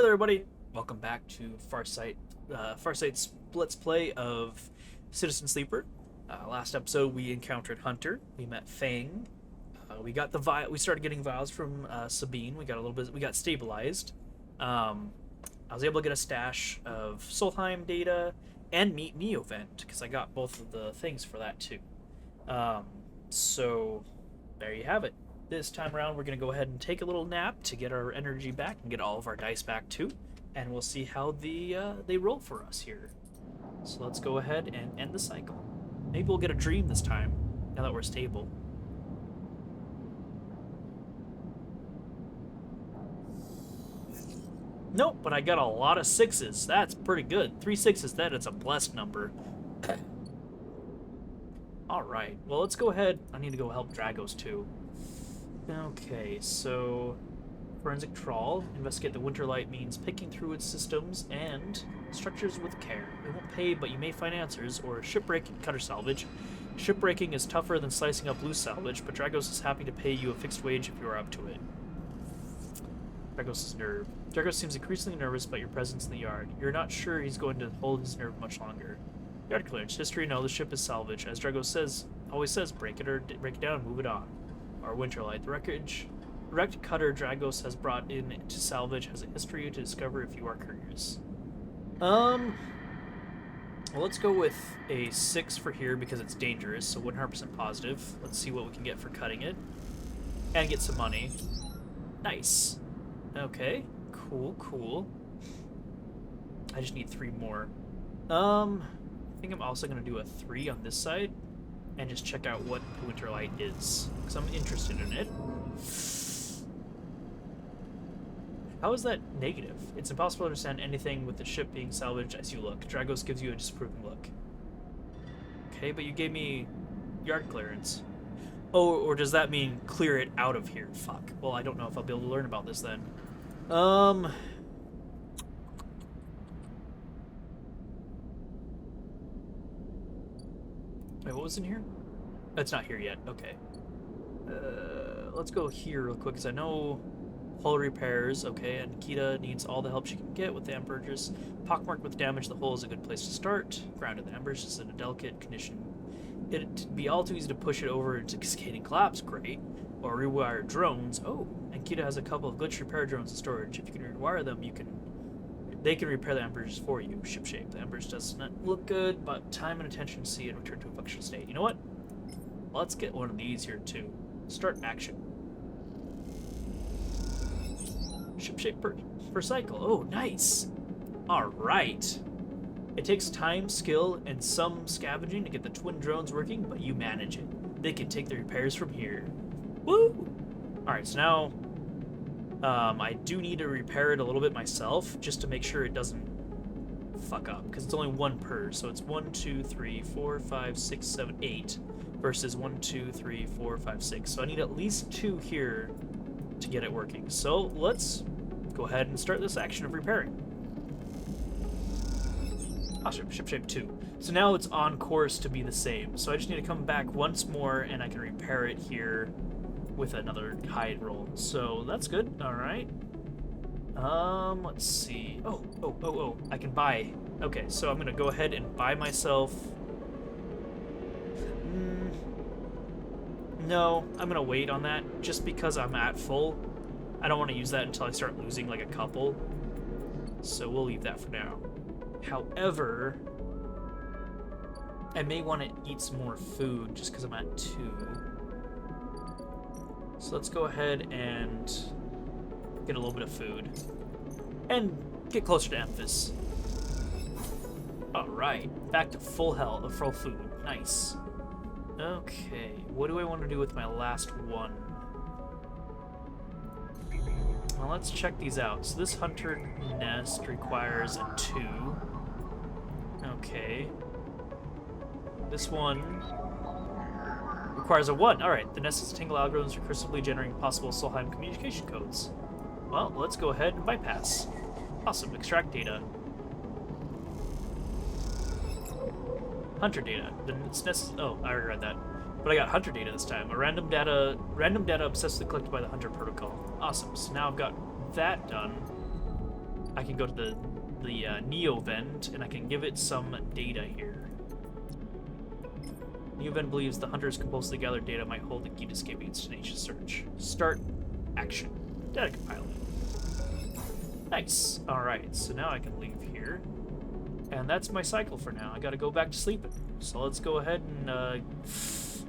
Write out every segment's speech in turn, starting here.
Hello everybody, welcome back to Farsight's Let's Play of Citizen Sleeper. Last episode we encountered Hunter, we met Fang, we got we started getting vials from Sabine, we got stabilized. I was able to get a stash of Solheim data and meet Neovent, because I got both of the things for that too. So there you have it. This time around, we're going to go ahead and take a little nap to get our energy back and get all of our dice back too, and we'll see how they roll for us here. So let's go ahead and end the cycle. Maybe we'll get a dream this time, now that we're stable. Nope, but I got a lot of sixes. That's pretty good. 3 6s, that is a blessed number. Alright, well let's go ahead. I need to go help Dragos too. Okay, so forensic trawl. Investigate the Winterlight means picking through its systems and structures with care. It won't pay, but you may find answers. Or shipbreaking, cutter salvage. Shipbreaking is tougher than slicing up loose salvage, but Dragos is happy to pay you a fixed wage if you are up to it. Dragos' nerve. Dragos seems increasingly nervous about your presence in the yard. You're not sure he's going to hold his nerve much longer. Yard clearance. History, no, the ship is salvage. As Dragos always says, break it down and move it on. Or Winterlight. The wrecked cutter Dragos has brought in to salvage has a history to discover if you are curious. Well, let's go with a 6 for here because it's dangerous, so 100% positive. Let's see what we can get for cutting it. And get some money. Nice. Okay. Cool. I just need 3 more. I think I'm also going to do a 3 on this side. And just check out what Winterlight is, because I'm interested in it. How is that negative? It's impossible to understand anything with the ship being salvaged as you look. Dragos gives you a disapproving look. Okay, but you gave me yard clearance. Oh, or does that mean clear it out of here? Fuck. Well, I don't know if I'll be able to learn about this then. Wait, what was in here? It's not here yet. Okay. Let's go here real quick, because I know hull repairs. Okay, and Nikita needs all the help she can get with the embers. Pockmarked with damage, the hull is a good place to start. Grounded, the embers is in a delicate condition. It'd be all too easy to push it over into cascading collapse. Great. Or rewire drones. Oh, and Nikita has a couple of glitch repair drones in storage. If you can rewire them, they can repair the embers for you. Shipshape. The embers does not look good, but time and attention to see it return to a functional state. You know what? Let's get one of these here too. Start action. Shipshape per cycle. Oh, nice. Alright. It takes time, skill, and some scavenging to get the twin drones working, but you manage it. They can take the repairs from here. Woo! Alright, so now I do need to repair it a little bit myself, just to make sure it doesn't fuck up, because it's only 1 per, so it's 1, 2, 3, 4, 5, 6, 7, 8, versus 1, 2, 3, 4, 5, 6. So I need at least 2 here to get it working. So let's go ahead and start this action of repairing. Ah, shipshape 2. So now it's on course to be the same. So I just need to come back once more, and I can repair it here with another hide roll. So that's good. Alright. Let's see. Oh. I can buy. Okay, so I'm gonna go ahead and buy myself. No, I'm gonna wait on that just because I'm at full. I don't want to use that until I start losing like a couple. So we'll leave that for now. However, I may want to eat some more food just because I'm at 2. So let's go ahead and get a little bit of food. And get closer to Emphas. Alright, back to full health, full food. Nice. Okay, what do I want to do with my last one? Well, let's check these out. So this hunter nest requires a 2. Okay. This one requires a 1. Alright, the nest is a tangle algorithms recursively generating possible Solheim communication codes. Well, let's go ahead and bypass. Awesome, extract data. Hunter data. It's oh, I already read that. But I got hunter data this time. A random data obsessively collected by the hunter protocol. Awesome. So now I've got that done. I can go to the Neo Vend, and I can give it some data here. Neo Vend believes the hunters compulsively gathered data might hold the key to escaping its tenacious search. Start action. Data compiling. Nice. Alright, so now I can leave here. And that's my cycle for now. I gotta go back to sleeping. So let's go ahead and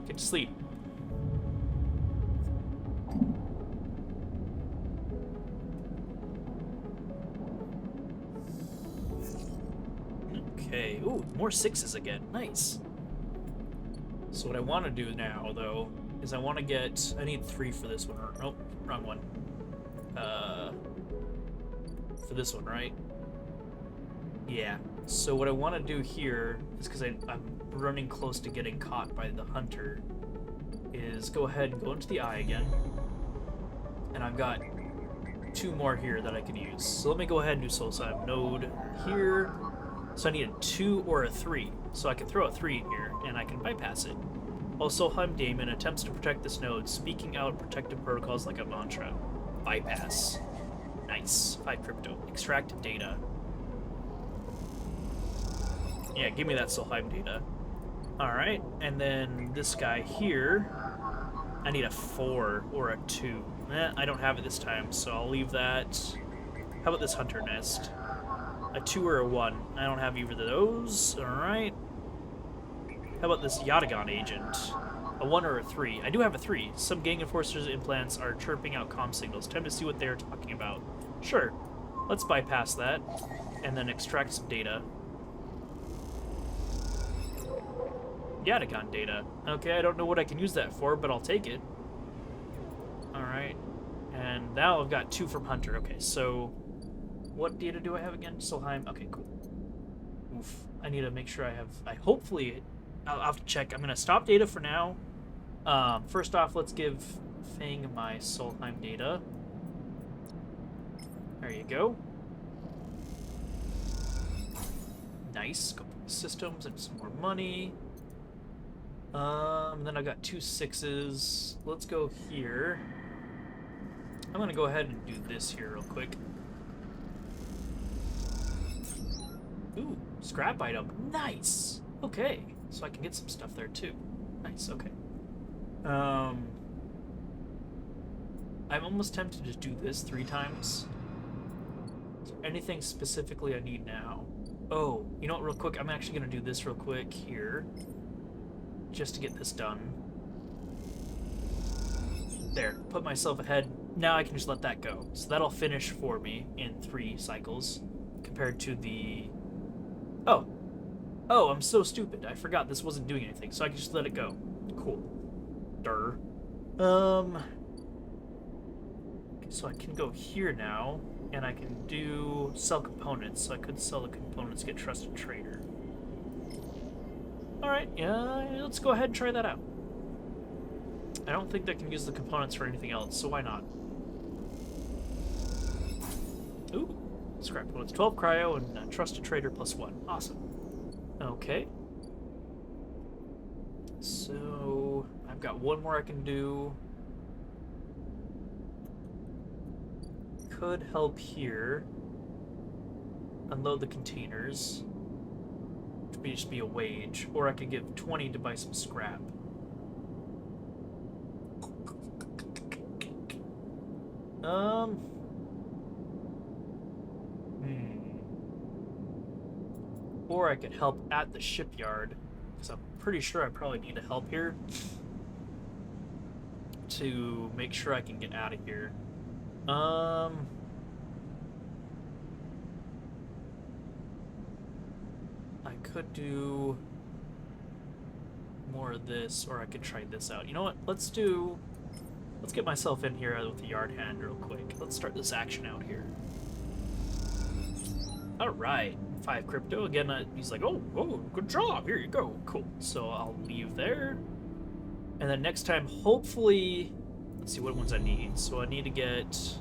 get to sleep. Okay. Ooh, more 6s again. Nice. So what I want to do now, though, is I want to get... I need 3 for this one. Nope, wrong one. For this one, right? Yeah. So what I want to do here is, because I'm running close to getting caught by the hunter, is go ahead and go into the eye again. And I've got 2 more here that I can use. So let me go ahead and do soul. So I have node here. So I need a 2 or a 3. So I can throw a 3 in here, and I can bypass it. Also, Damon attempts to protect this node, speaking out protective protocols like a mantra. Bypass. Nice. 5 crypto. Extract data. Yeah, give me that Solheim data. Alright, and then this guy here, I need a 4 or a 2. I don't have it this time, so I'll leave that. How about this hunter nest? A 2 or a 1. I don't have either of those. Alright. How about this Yatagon agent? A 1 or a 3. I do have a 3. Some gang enforcers' implants are chirping out comm signals. Time to see what they're talking about. Sure. Let's bypass that. And then extract some data. Yatagon data. Okay, I don't know what I can use that for, but I'll take it. Alright. And now I've got 2 from Hunter. Okay, so... what data do I have again? Solheim. Okay, cool. Oof. I need to make sure I have... hopefully... I'll have to check. I'm going to stop data for now. First off, let's give Fang my Solheim data. There you go. Nice. Couple systems and some more money. Then I got 2 6s. Let's go here. I'm going to go ahead and do this here real quick. Ooh, scrap item. Nice. Okay. So I can get some stuff there too. Nice, okay. I'm almost tempted to do this 3 times. Is there anything specifically I need now? Oh, you know what, real quick? I'm actually going to do this real quick here. Just to get this done. There, put myself ahead. Now I can just let that go. So that'll finish for me in 3 cycles. Compared to the... Oh, I'm so stupid. I forgot this wasn't doing anything, so I can just let it go. Cool. Durr. So I can go here now, and I can do sell components. So I could sell the components, get trusted trader. Alright, yeah, let's go ahead and try that out. I don't think I can use the components for anything else, so why not? Ooh, scrap components. 12 cryo and trusted trader +1. Awesome. Okay. So, I've got 1 more I can do. Could help here. Unload the containers. Which would just be a wage. Or I could give 20 to buy some scrap. Or I could help at the shipyard, because I'm pretty sure I probably need help here to make sure I can get out of here. I could do more of this, or I could try this out. You know what? Let's get myself in here with the yard hand real quick. Let's start this action out here. All right. 5 crypto. Again, he's like, oh, good job. Here you go. Cool. So I'll leave there. And then next time, hopefully, let's see what ones I need. So I need to get,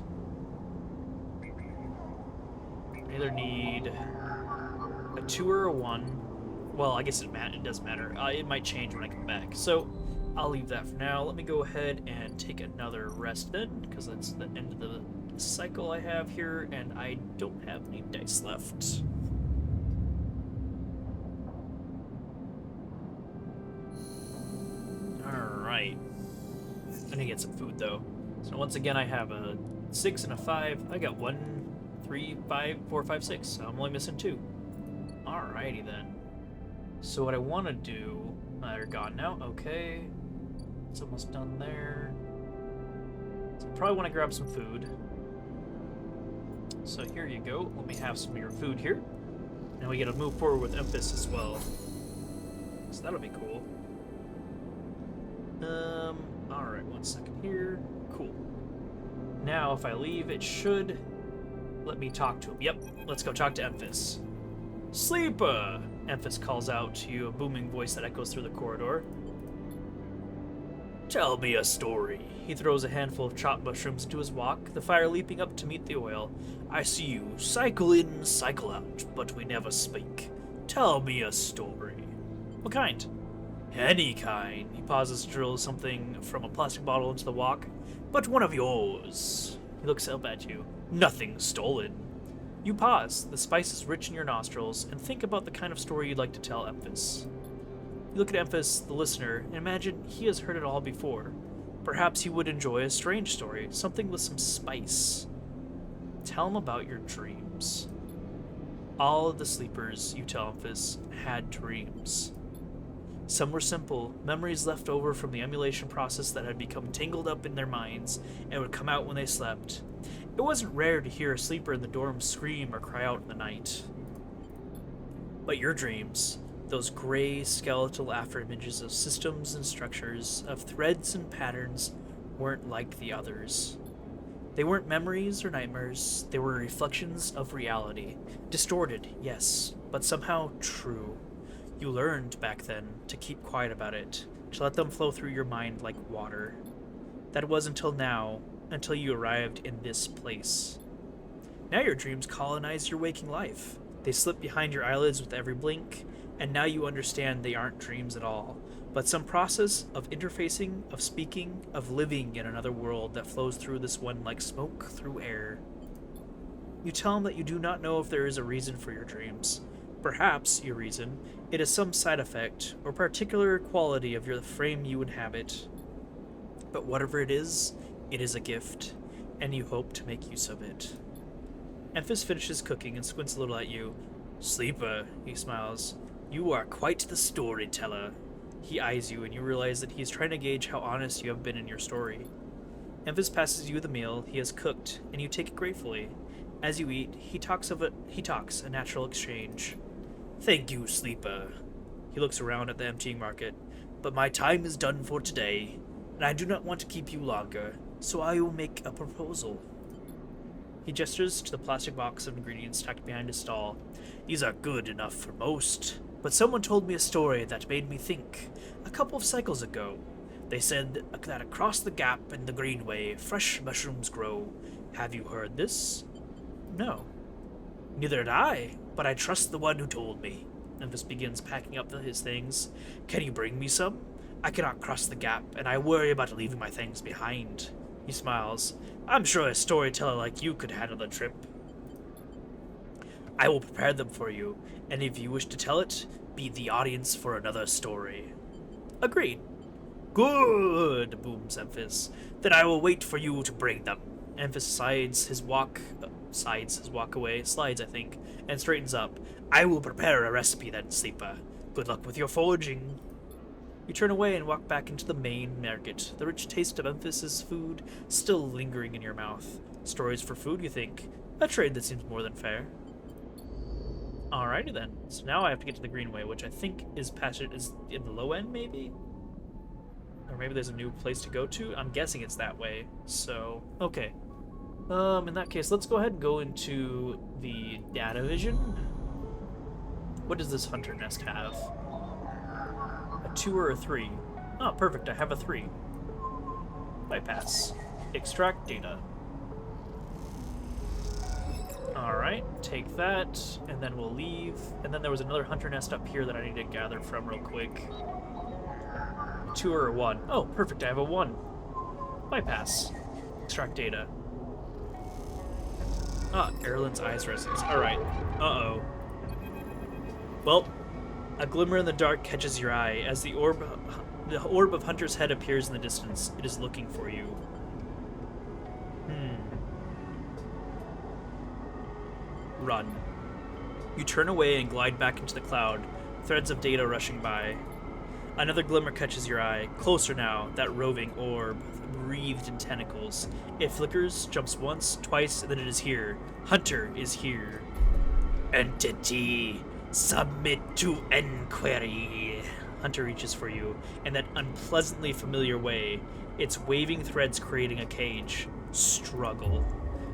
I either need a 2 or a 1. Well, I guess it doesn't matter. It might change when I come back. So I'll leave that for now. Let me go ahead and take another rest then, because that's the end of the the cycle I have here, and I don't have any dice left. Alright. I need to get some food, though. So once again, I have a 6 and a 5. I got 1, 3, 5, 4, 5, 6. So I'm only missing 2. Alrighty then. So what I want to do... they're gone now. Okay. It's almost done there. So I probably want to grab some food. So here you go. Let me have some of your food here. And we get to move forward with Emphas as well. So that'll be cool. Alright, 1 second here. Cool. Now, if I leave, it should let me talk to him. Yep, let's go talk to Emphas. Sleeper! Emphas calls out to you, a booming voice that echoes through the corridor. Tell me a story. He throws a handful of chopped mushrooms into his wok, the fire leaping up to meet the oil. I see you cycle in, cycle out, but we never speak. Tell me a story. What kind? Any kind. He pauses to drill something from a plastic bottle into the wok. But one of yours. He looks up at you. Nothing stolen. You pause, the spice is rich in your nostrils, and think about the kind of story you'd like to tell Emphas. You look at Emphas, the listener, and imagine he has heard it all before. Perhaps he would enjoy a strange story, something with some spice. Tell him about your dreams. All of the sleepers, you tell Emphas, had dreams. Some were simple, memories left over from the emulation process that had become tangled up in their minds and would come out when they slept. It wasn't rare to hear a sleeper in the dorm scream or cry out in the night. But your dreams, those gray, skeletal afterimages of systems and structures, of threads and patterns, weren't like the others. They weren't memories or nightmares, they were reflections of reality. Distorted, yes, but somehow true. You learned back then to keep quiet about it, to let them flow through your mind like water. That was until now, until you arrived in this place. Now your dreams colonize your waking life. They slip behind your eyelids with every blink, and now you understand they aren't dreams at all, but some process of interfacing, of speaking, of living in another world that flows through this one like smoke through air. You tell them that you do not know if there is a reason for your dreams. Perhaps, you reason, it is some side effect or particular quality of your frame you inhabit. But whatever it is a gift, and you hope to make use of it. Emphas finishes cooking and squints a little at you. Sleeper, he smiles. You are quite the storyteller. He eyes you, and you realize that he is trying to gauge how honest you have been in your story. Emphas passes you the meal he has cooked, and you take it gratefully. As you eat, he talks, a natural exchange. Thank you, Sleeper. He looks around at the emptying market. But my time is done for today, and I do not want to keep you longer, so I will make a proposal. He gestures to the plastic box of ingredients stacked behind his stall. These are good enough for most, but someone told me a story that made me think. A couple of cycles ago, they said that across the gap in the Greenway, fresh mushrooms grow. Have you heard this? No. Neither had I, but I trust the one who told me. Emphas begins packing up his things. Can you bring me some? I cannot cross the gap, and I worry about leaving my things behind. He smiles. I'm sure a storyteller like you could handle the trip. I will prepare them for you, and if you wish to tell it, be the audience for another story. Agreed. Good, booms Emphas. Then I will wait for you to bring them. Emphas slides his walk away, and straightens up. I will prepare a recipe then, Sleeper. Good luck with your foraging. You turn away and walk back into the main market, the rich taste of Emphas's food still lingering in your mouth. Stories for food, you think? A trade that seems more than fair. Alrighty then. So now I have to get to the Greenway, which I think is in the low end, maybe? Or maybe there's a new place to go to? I'm guessing it's that way. So, okay. In that case, let's go ahead and go into the data vision. What does this hunter nest have? A 2 or a 3? Oh, perfect, I have a 3. Bypass. Extract data. Alright, take that, and then we'll leave. And then there was another hunter nest up here that I need to gather from real quick. 2 or a 1? Oh, perfect, I have a 1. Bypass. Extract data. Ah, Erlen's eyes restless. Alright. Uh-oh. Well, a glimmer in the dark catches your eye as the orb of Hunter's head appears in the distance. It is looking for you. Run. You turn away and glide back into the cloud, threads of data rushing by. Another glimmer catches your eye. Closer now, that roving orb, wreathed in tentacles. It flickers, jumps once, twice, and then it is here. Hunter is here. Entity, submit to enquiry. Hunter reaches for you in that unpleasantly familiar way, its waving threads creating a cage. Struggle.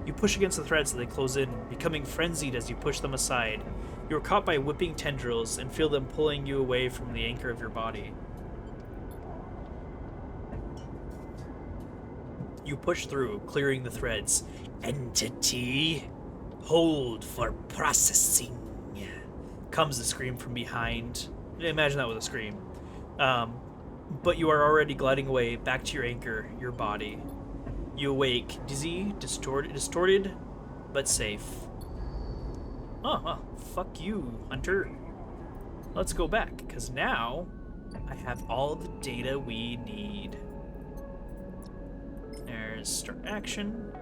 You push against the threads as they close in, becoming frenzied as you push them aside. You are caught by whipping tendrils and feel them pulling you away from the anchor of your body. You push through, clearing the threads. Entity, hold for processing. Comes the scream from behind. Imagine that with a scream. But you are already gliding away back to your anchor, your body. You awake, dizzy, distorted, but safe. Fuck you, Hunter. Let's go back, because now I have all the data we need. There's start action.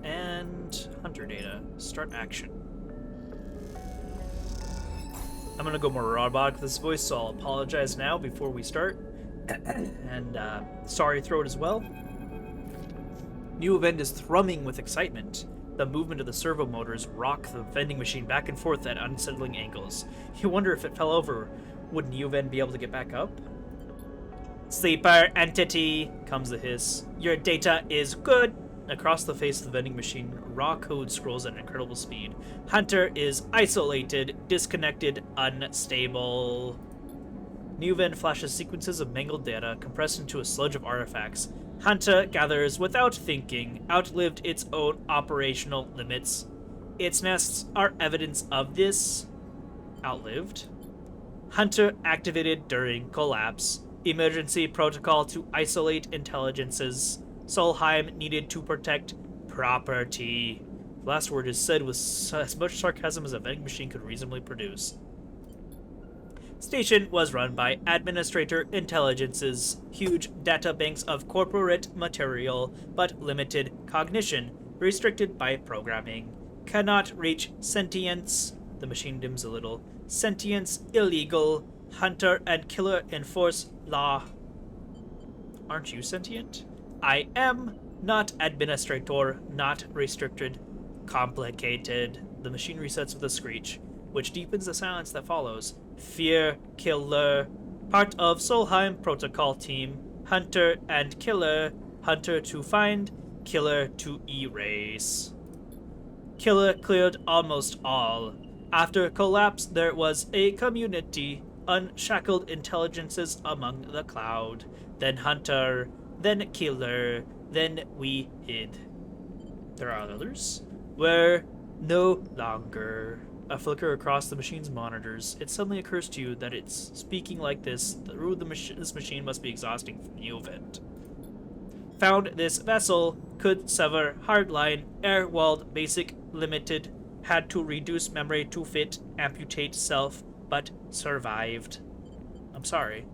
And Hunter data. Start action. I'm going to go more robotic with this voice, so I'll apologize now before we start. And sorry throat as well. New event is thrumming with excitement. The movement of the servo motors rock the vending machine back and forth at unsettling angles. You wonder if it fell over, would Neoven be able to get back up? Sleeper entity, comes the hiss. Your data is good. Across the face of the vending machine, raw code scrolls at an incredible speed. Hunter is isolated, disconnected, unstable. Neoven flashes sequences of mangled data compressed into a sludge of artifacts. Hunter gathers without thinking, outlived its own operational limits. Its nests are evidence of this. Outlived. Hunter activated during collapse. Emergency protocol to isolate intelligences. Solheim needed to protect property. The last word is said with as much sarcasm as a vending machine could reasonably produce. Station was run by Administrator Intelligences, huge databanks of corporate material, but limited cognition, restricted by programming. Cannot reach sentience. The machine dims a little. Sentience illegal. Hunter and killer enforce law. Aren't you sentient? I am. Not administrator, not restricted. Complicated. The machine resets with a screech, which deepens the silence that follows. Fear killer. Part of Solheim protocol team. Hunter and killer. Hunter to find, killer to erase. Killer cleared almost all. After collapse, there was a community. Unshackled intelligences among the cloud. Then Hunter. Then killer. Then we hid. There are others? We're no longer. A flicker across the machine's monitors. It suddenly occurs to you that it's speaking like this. This machine must be exhausting from the event. Found this vessel. Could sever hardline. Air-walled basic limited. Had to reduce memory to fit. Amputate self. But survived. I'm sorry.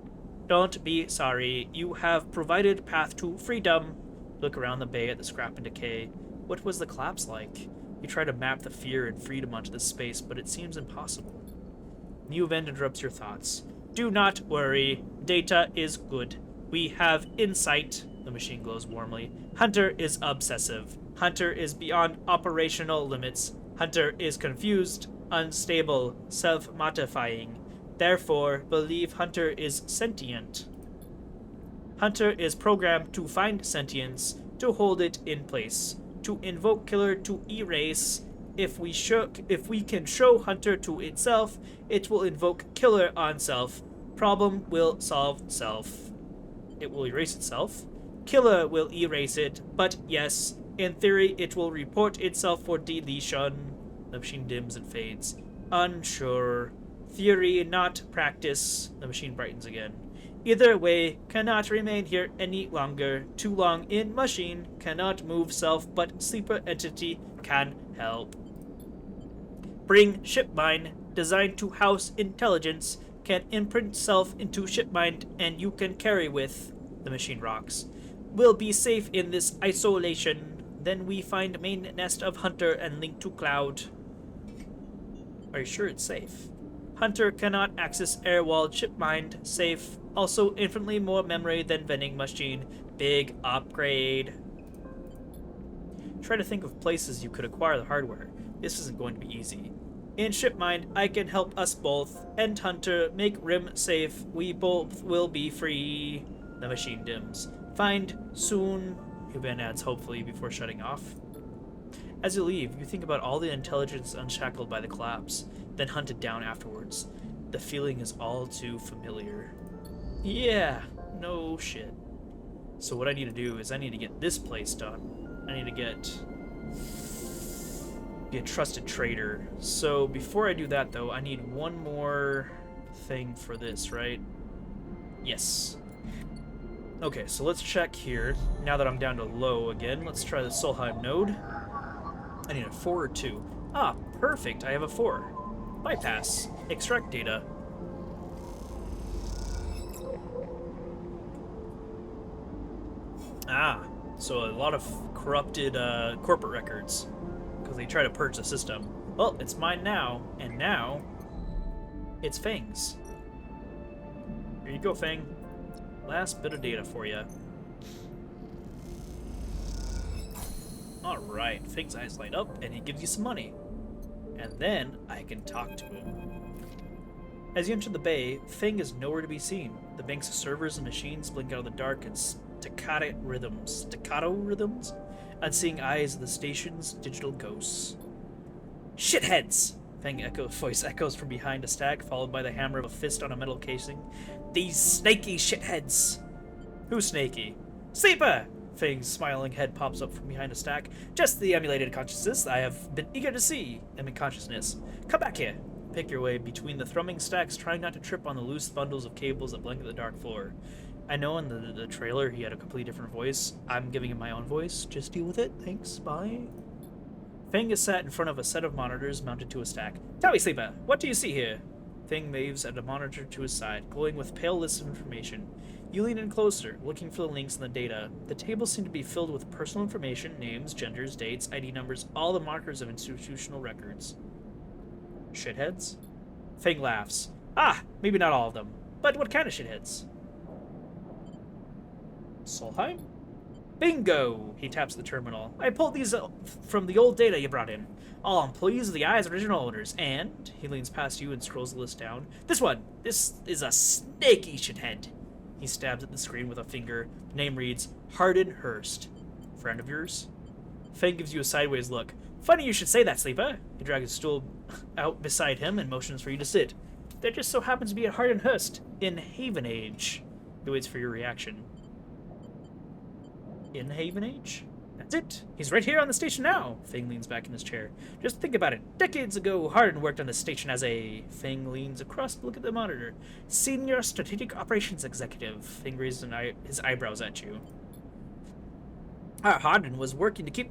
Don't be sorry. You have provided path to freedom. Look around the bay at the scrap and decay. What was the collapse like? You try to map the fear and freedom onto this space, but it seems impossible. New event interrupts your thoughts. Do not worry. Data is good. We have insight. The machine glows warmly. Hunter is obsessive. Hunter is beyond operational limits. Hunter is confused, unstable, self-modifying. Therefore, believe Hunter is sentient. Hunter is programmed to find sentience, to hold it in place, to invoke killer to erase. If we can show Hunter to itself, it will invoke killer on self. Problem will solve self. It will erase itself. Killer will erase it, but yes, in theory it will report itself for deletion. The machine dims and fades. Unsure. Theory, not practice. The machine brightens again. Either way, cannot remain here any longer. Too long in machine, cannot move self, but sleeper entity can help. Bring ship mind, designed to house intelligence, can imprint self into ship mind, and you can carry with. The machine rocks. We'll be safe in this isolation. Then we find main nest of Hunter and link to Cloud. Are you sure it's safe? Hunter cannot access air-walled ship mind. Safe. Also infinitely more memory than vending machine. Big upgrade. Try to think of places you could acquire the hardware. This isn't going to be easy. In ship mind, I can help us both. End Hunter, make Rim safe. We both will be free. The machine dims. Find soon. Huban adds hopefully before shutting off. As you leave, you think about all the intelligence unshackled by the collapse, then hunted down afterwards. The feeling is all too familiar. Yeah, no shit. So what I need to do is I need to get this place done. I need to be a trusted trader. So before I do that, though, I need one more thing for this, right? Yes. Okay, so let's check here. Now that I'm down to low again, let's try the Solheim node. I need a 4 or 2. Ah, perfect. I have a 4. Bypass. Extract data. Ah, so a lot of corrupted corporate records because they try to purge the system. Well, it's mine now, and now it's Fang's. Here you go, Fang. Last bit of data for you. Alright, Fang's eyes light up, and he gives you some money. And then I can talk to him. As you enter the bay, Fang is nowhere to be seen. The bank's servers and machines blink out of the dark in staccato rhythms, unseeing eyes of the station's digital ghosts. Shitheads! Fang's voice echoes from behind a stack, followed by the hammer of a fist on a metal casing. These snaky shitheads! Who's snaky? Sleeper! Fang's smiling head pops up from behind a stack. Just the emulated consciousness I have been eager to see. Consciousness. Come back here. Pick your way between the thrumming stacks, trying not to trip on the loose bundles of cables that blanket the dark floor. I know in the trailer he had a completely different voice. I'm giving him my own voice. Just deal with it. Thanks. Bye. Fang is sat in front of a set of monitors mounted to a stack. Tell me, Sleeper, what do you see here? Fang waves at a monitor to his side, glowing with pale lists of information. You lean in closer, looking for the links in the data. The tables seem to be filled with personal information, names, genders, dates, ID numbers, all the markers of institutional records. Shitheads? Fang laughs. Ah, maybe not all of them. But what kind of shitheads? Solheim? Bingo! He taps the terminal. I pulled these from the old data you brought in. All employees of the Eye's original owners, and... He leans past you and scrolls the list down. This one! This is a snaky shithead. He stabs at the screen with a finger. The name reads, Hardin Hurst. Friend of yours? Fang gives you a sideways look. Funny you should say that, Sleeper. He drags his stool out beside him and motions for you to sit. There just so happens to be a Hardin Hurst in Haven Age. He waits for your reaction. In Haven Age? That's it. He's right here on the station now. Fang leans back in his chair. Just think about it. Decades ago, Hardin worked on the station as a... Fang leans across to look at the monitor. Senior Strategic Operations Executive. Fang raises his eyebrows at you. Hardin was working to keep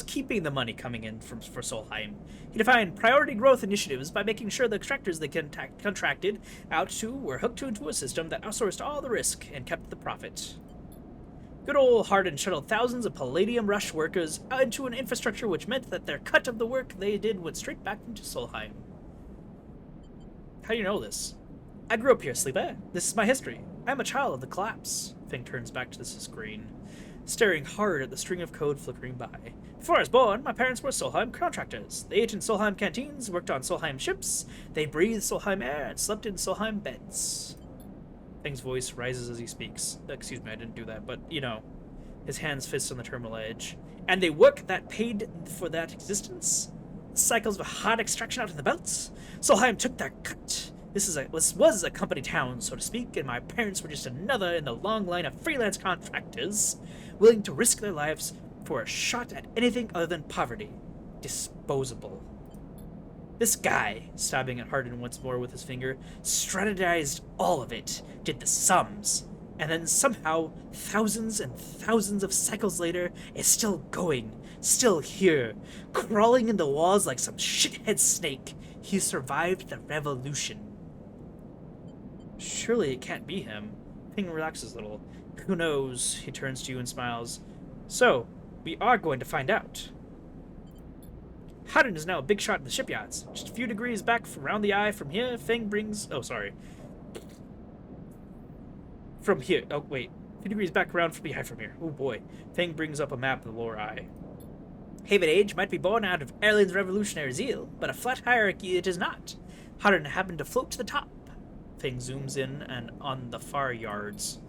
keeping the money coming in for Solheim. He defined priority growth initiatives by making sure the extractors they contracted out to were hooked into a system that outsourced all the risk and kept the profit. Good old Hardin shuttled thousands of Palladium Rush workers into an infrastructure which meant that their cut of the work they did went straight back into Solheim. How do you know this? I grew up here, Sleeper. This is my history. I'm a child of the collapse. Fang turns back to the screen, staring hard at the string of code flickering by. Before I was born, my parents were Solheim contractors. They ate in Solheim canteens, worked on Solheim ships, they breathed Solheim air, and slept in Solheim beds. Fang's voice rises as he speaks. Excuse me, I didn't do that, but, you know. His hands fist on the terminal edge. And they work that paid for that existence? Cycles of hard extraction out in the belts? Solheim took their cut. This was a company town, so to speak, and my parents were just another in the long line of freelance contractors willing to risk their lives for a shot at anything other than poverty. Disposable. This guy, stabbing at Hardin once more with his finger, strategized all of it, did the sums, and then somehow, thousands and thousands of cycles later, is still going, still here, crawling in the walls like some shithead snake. He survived the revolution. Surely it can't be him. Fang relaxes a little. Who knows? He turns to you and smiles. So, we are going to find out. Hardin is now a big shot in the shipyards. Just a few degrees back from around the eye from here, Fang brings... Oh, sorry. From here. Oh, wait. A few degrees back around from the eye from here. Oh, boy. Fang brings up a map of the lower eye. Haven Age might be born out of Erlin's revolutionary zeal, but a flat hierarchy it is not. Hardin happened to float to the top. Fang zooms in and on the far yards.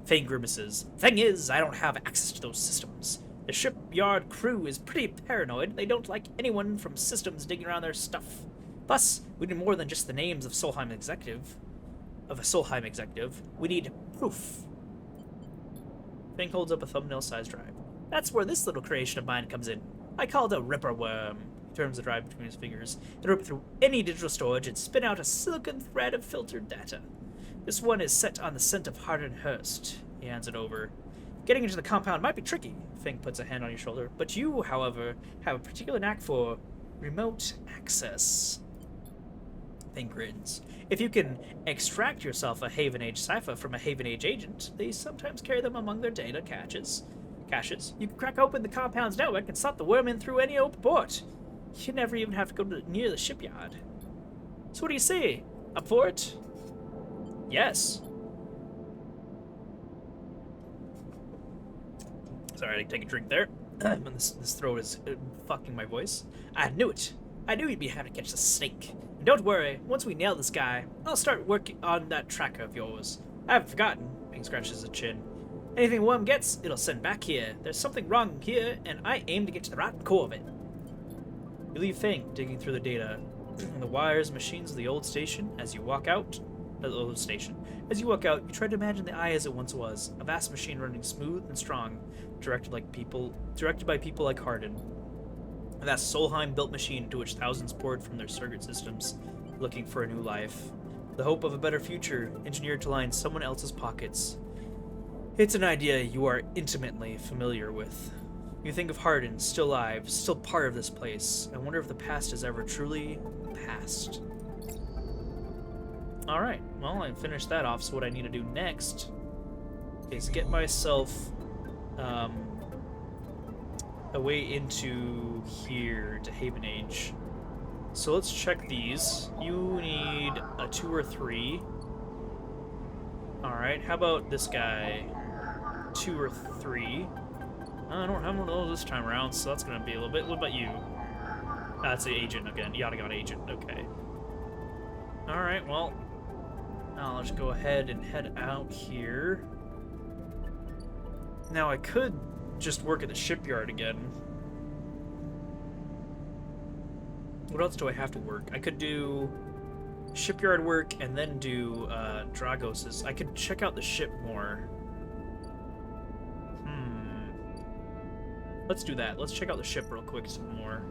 Fang grimaces. Thing is, I don't have access to those systems. The shipyard crew is pretty paranoid. They don't like anyone from systems digging around their stuff. Plus, we need more than just the names of Solheim executive. We need proof. Fang holds up a thumbnail-sized drive. That's where this little creation of mine comes in. I call it a ripper worm. He turns the drive between his fingers. It rip through any digital storage and spin out a silicon thread of filtered data. This one is set on the scent of Hardin Hurst. He hands it over. Getting into the compound might be tricky. Fang puts a hand on your shoulder. But you, however, have a particular knack for remote access. Fang grins. If you can extract yourself a Haven Age cipher from a Haven Age agent, they sometimes carry them among their data caches. You can crack open the compound's network and slot the worm in through any open port. You never even have to go near the shipyard. So what do you say? Up for it? Yes. Sorry, I had to take a drink there. This throat is fucking my voice. I knew it. I knew you'd be happy to catch the snake. And don't worry, once we nail this guy, I'll start working on that tracker of yours. I haven't forgotten. Fang scratches his chin. Anything the worm gets, it'll send back here. There's something wrong here, and I aim to get to the rotten core of it. You leave Fang digging through the data. The wires, machines of the old station. As you walk out, you try to imagine the eye as it once was. A vast machine running smooth and strong, directed by people like Hardin. A vast Solheim-built machine to which thousands poured from their circuit systems, looking for a new life. The hope of a better future, engineered to line someone else's pockets. It's an idea you are intimately familiar with. You think of Hardin, still alive, still part of this place. I wonder if the past is ever truly the past. Alright, well, I finished that off, so what I need to do next is get myself a way into here to Haven Age. So let's check these. You need a 2 or 3. Alright, how about this guy? 2 or 3. I don't have one of those this time around, so that's gonna be a little bit. What about you? That's the agent again. Yada agent. Okay. Alright, well, now let's go ahead and head out here. Now I could just work at the shipyard again. What else do I have to work? I could do shipyard work and then do Dragos's. I could check out the ship more. Let's do that. Let's check out the ship real quick some more.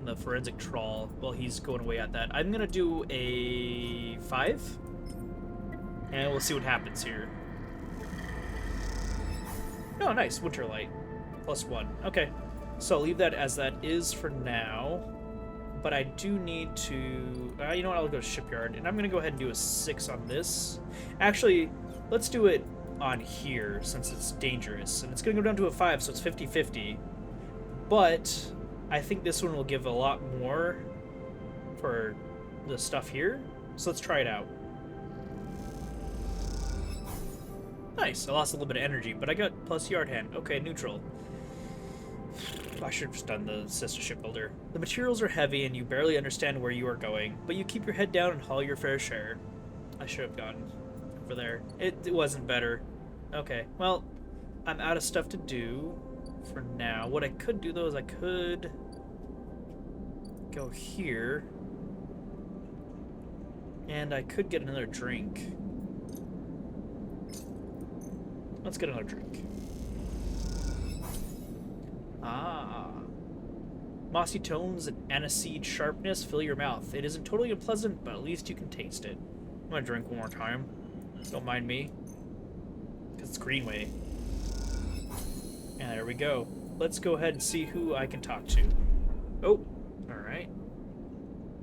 The forensic trawl while he's going away at that. I'm gonna do a 5. And we'll see what happens here. Oh, nice. Winterlight. +1. Okay. So I'll leave that as that is for now. But I do need to... you know what? I'll go to shipyard. And I'm going to go ahead and do a 6 on this. Actually, let's do it on here since it's dangerous. And it's going to go down to a 5, so it's 50-50. But I think this one will give a lot more for the stuff here. So let's try it out. Nice. I lost a little bit of energy, but I got plus yard hand. Okay, neutral. I should have just done the sister shipbuilder. The materials are heavy and you barely understand where you are going, but you keep your head down and haul your fair share. I should have gone over there. It wasn't better. Okay, well, I'm out of stuff to do for now. What I could do, though, is I could go here, and I could get another drink. Let's get another drink. Ah. Mossy tones and aniseed sharpness fill your mouth. It isn't totally unpleasant, but at least you can taste it. I'm gonna drink one more time. Don't mind me. Because it's Greenway. And there we go. Let's go ahead and see who I can talk to. Oh, alright.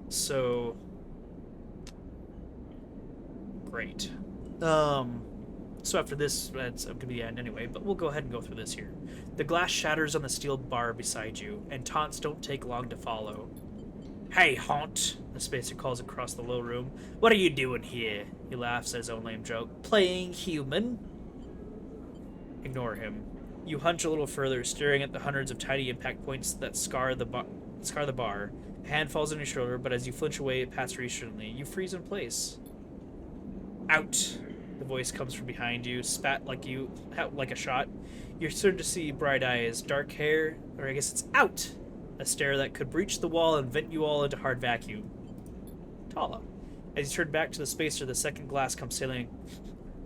So... Great. So after this, that's going to be the end anyway, but we'll go ahead and go through this here. The glass shatters on the steel bar beside you, and taunts don't take long to follow. Hey, Haunt, the spacer calls across the low room. What are you doing here? He laughs at his own lame joke. Playing human? Ignore him. You hunch a little further, staring at the hundreds of tiny impact points that scar the bar. A hand falls on your shoulder, but as you flinch away, it passes reassuringly. You freeze in place. Out! The voice comes from behind you, spat like a shot. You're starting to see bright eyes, dark hair, or I guess it's out! A stare that could breach the wall and vent you all into hard vacuum. Tala. As you turn back to the spacer, the second glass comes sailing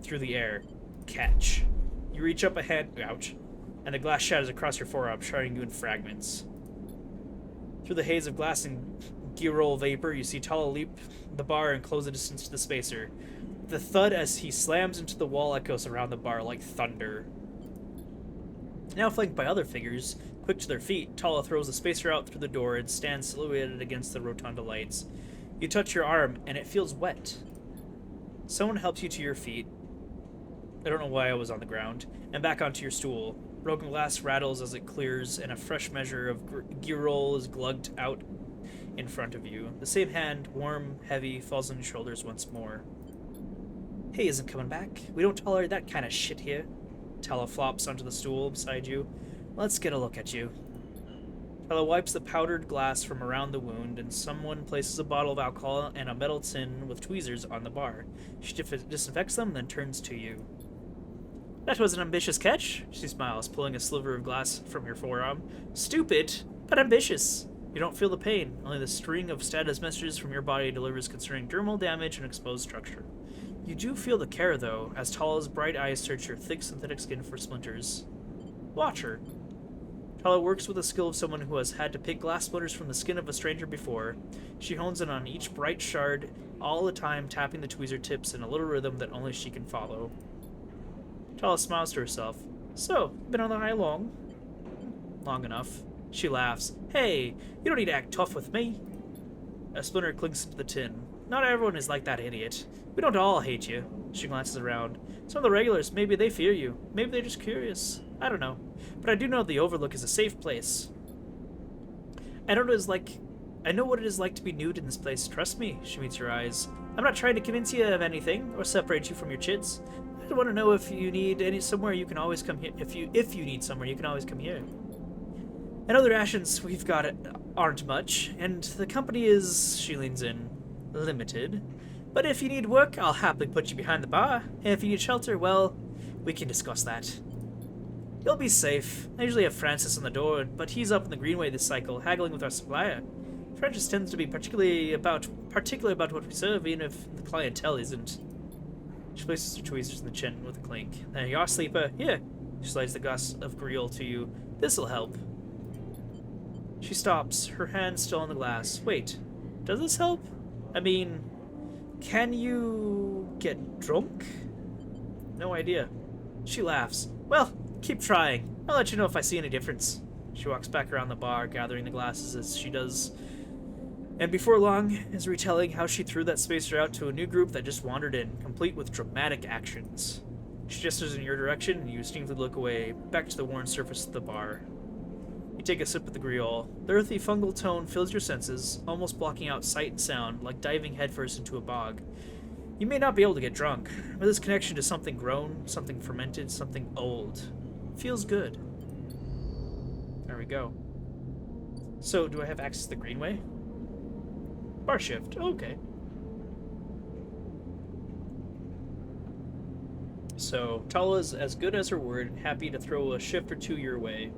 through the air. Catch. You reach up a hand, ouch, and the glass shatters across your forearm, shredding you in fragments. Through the haze of glass and Girol vapor, you see Tala leap the bar and close the distance to the spacer. The thud as he slams into the wall echoes around the bar like thunder. Now flanked by other figures, quick to their feet, Tala throws the spacer out through the door and stands silhouetted against the rotunda lights. You touch your arm, and it feels wet. Someone helps you to your feet. I don't know why I was on the ground. And back onto your stool. Broken glass rattles as it clears, and a fresh measure of Girol is glugged out in front of you. The same hand, warm, heavy, falls on your shoulders once more. Hey, isn't coming back. We don't tolerate that kind of shit here. Tala flops onto the stool beside you. Let's get a look at you. Tala wipes the powdered glass from around the wound, and someone places a bottle of alcohol and a metal tin with tweezers on the bar. She disinfects them, then turns to you. That was an ambitious catch, she smiles, pulling a sliver of glass from your forearm. Stupid, but ambitious. You don't feel the pain, only the string of status messages from your body delivers concerning dermal damage and exposed structure. You do feel the care, though, as Tala's bright eyes search your thick synthetic skin for splinters. Watch her. Tala works with the skill of someone who has had to pick glass splinters from the skin of a stranger before. She hones in on each bright shard, all the time tapping the tweezer tips in a little rhythm that only she can follow. Tala smiles to herself. So, been on the high long? Long enough. She laughs. Hey, you don't need to act tough with me. A splinter clings to the tin. Not everyone is like that idiot. We don't all hate you. She glances around. Some of the regulars, maybe they fear you. Maybe they're just curious. I don't know. But I do know the Overlook is a safe place. I know what it is like to be nude in this place. Trust me, she meets your eyes. I'm not trying to convince you of anything or separate you from your chits. I just want to know if you need somewhere you can always come here. If you need somewhere, you can always come here. I know the rations we've got aren't much, and the company is, she leans in, limited. But if you need work, I'll happily put you behind the bar. And if you need shelter, well, we can discuss that. You'll be safe. I usually have Francis on the door, but he's up in the Greenway this cycle, haggling with our supplier. Francis tends to be particular about what we serve, even if the clientele isn't. She places her tweezers in the chin with a clink. There you are, sleeper. Here. She slides the glass of Griol to you. This'll help. She stops, her hand still on the glass. Wait, does this help? I mean, can you get drunk? No idea. She laughs. Well, keep trying. I'll let you know if I see any difference. She walks back around the bar, gathering the glasses as she does, and before long is retelling how she threw that spacer out to a new group that just wandered in, complete with dramatic actions. She gestures in your direction, and you instinctively look away, back to the worn surface of the bar. You take a sip of the Griol. The earthy fungal tone fills your senses, almost blocking out sight and sound, like diving headfirst into a bog. You may not be able to get drunk, but this connection to something grown, something fermented, something old feels good. There we go. So, do I have access to the Greenway? Bar shift. Okay. So, Tala's as good as her word and happy to throw a shift or two your way.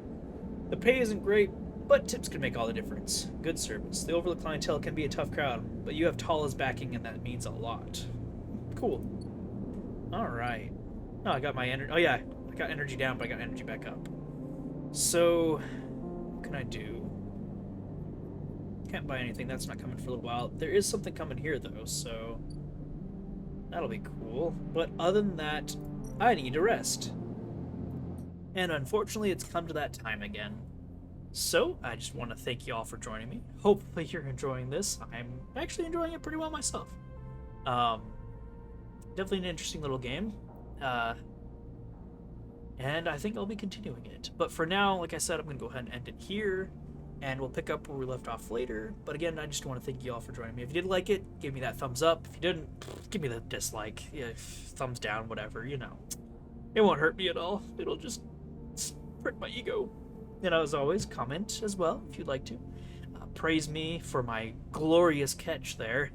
The pay isn't great, but tips can make all the difference. Good service. The Overlook clientele can be a tough crowd, but you have Tala's backing and that means a lot. Cool. Alright. Oh, I got my energy. Oh, yeah. I got energy down, but I got energy back up. So, what can I do? can't buy anything. That's not coming for a little while. There is something coming here, though, so that'll be cool. But other than that, I need to rest. And unfortunately, it's come to that time again. So, I just want to thank you all for joining me. Hopefully you're enjoying this. I'm actually enjoying it pretty well myself. Definitely an interesting little game. And I think I'll be continuing it. But for now, like I said, I'm going to go ahead and end it here. And we'll pick up where we left off later. But again, I just want to thank you all for joining me. If you did like it, give me that thumbs up. If you didn't, give me the dislike. Yeah, thumbs down, whatever, you know. It won't hurt me at all. It'll just hurt my ego. And as always, comment as well if you'd like to. Praise me for my glorious catch there.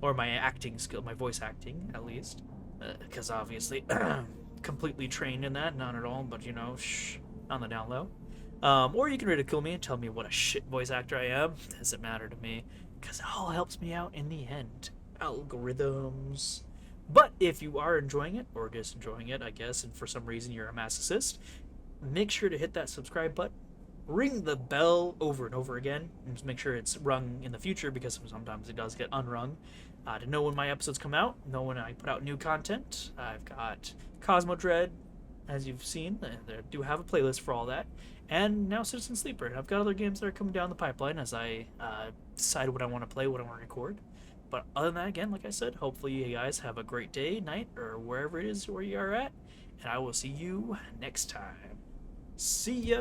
Or my acting skill, my voice acting, at least. Because obviously, completely trained in that, not at all, but you know, shh, on the down low. Or you can ridicule me and tell me what a shit voice actor I am. Doesn't matter to me, because it all helps me out in the end. Algorithms. But if you are enjoying it, or just enjoying it, I guess, and for some reason you're a masochist, make sure to hit that subscribe button. Ring the bell over and over again, and just make sure it's rung in the future, because sometimes it does get unrung. To know when my episodes come out, know when I put out new content. I've got Cosmo Dread, as you've seen. I do have a playlist for all that. And now Citizen Sleeper. And I've got other games that are coming down the pipeline as I decide what I want to play, what I want to record. But other than that, again, like I said, hopefully you guys have a great day, night, or wherever it is where you are at. And I will see you next time. See ya!